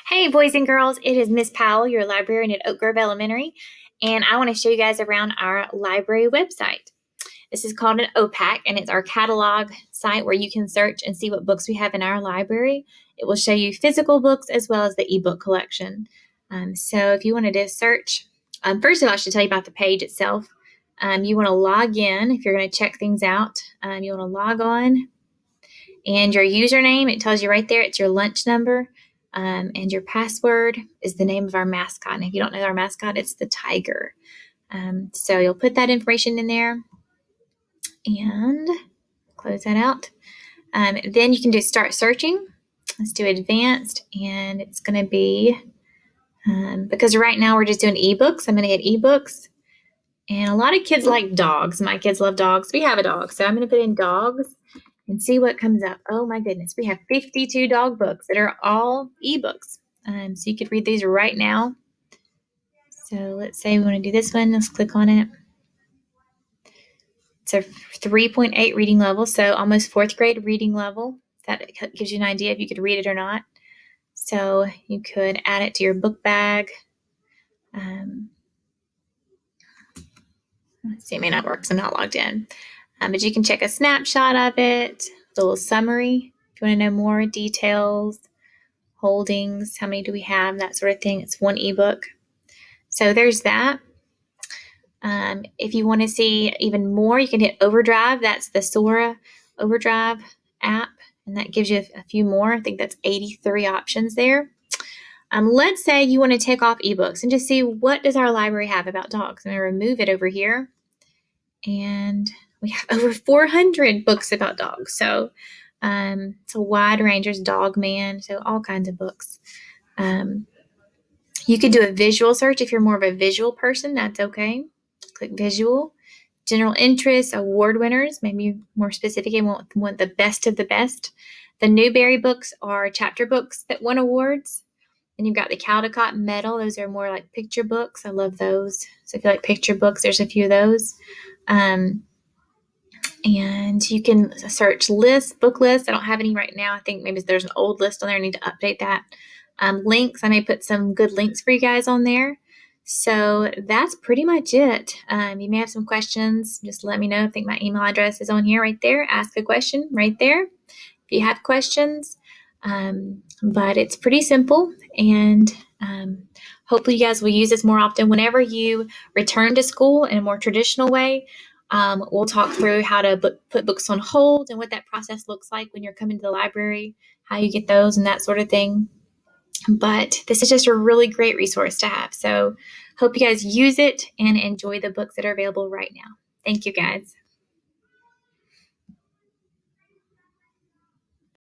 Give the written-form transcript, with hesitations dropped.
Hey, boys and girls, it is Miss Powell, your librarian at Oak Grove Elementary, and I want to show you guys around our library website. This is called an OPAC, and it's our catalog site where you can search and see what books we have in our library. It will show you physical books as well as the ebook collection. So if you wanted to search, first of all, I should tell you about the page itself. You want to log in if you're going to check things out. You want to log on, and your username, it tells you right there, it's your lunch number. And your password is the name of our mascot. And if you don't know our mascot, it's the tiger. So you'll put that information in there and close that out. Then you can just start searching. Let's do advanced, and it's going to be, because right now we're just doing ebooks, I'm going to hit ebooks. And a lot of kids like dogs. My kids love dogs. We have a dog, so I'm going to put in dogs and see what comes up. Oh my goodness, we have 52 dog books that are all ebooks. So you could read these right now. So let's say we want to do this one. Let's click on it. It's a 3.8 reading level, so almost fourth grade reading level. That gives you an idea if you could read it or not. So you could add it to your book bag. Let's see, it may not work because I'm not logged in. But you can check a snapshot of it, a little summary. If you want to know more details, holdings, how many do we have, that sort of thing. It's one ebook. So there's that. If you want to see even more, you can hit Overdrive. That's the Sora Overdrive app, and that gives you a few more. I think that's 83 options there. Let's say you want to take off ebooks and just see what does our library have about dogs. I'm going to remove it over here, and we have over 400 books about dogs. So it's a wide range. There's Dog Man, so all kinds of books. You could do a visual search if you're more of a visual person. That's okay. Click visual. General interest, award winners, maybe more specific, you want the best of the best. The Newbery books are chapter books that won awards. And you've got the Caldecott Medal. Those are more like picture books. I love those. So if you like picture books, there's a few of those. And you can search lists, book lists. I don't have any right now. I think maybe there's an old list on there. I need to update that. Links, I may put some good links for you guys on there. So that's pretty much it. You may have some questions. Just let me know. I think my email address is on here right there. Ask a question right there if you have questions. But it's pretty simple, and hopefully you guys will use this more often. Whenever you return to school in a more traditional way, we'll talk through how to put books on hold and what that process looks like when you're coming to the library, how you get those and that sort of thing. But this is just a really great resource to have. So hope you guys use it and enjoy the books that are available right now. Thank you, guys.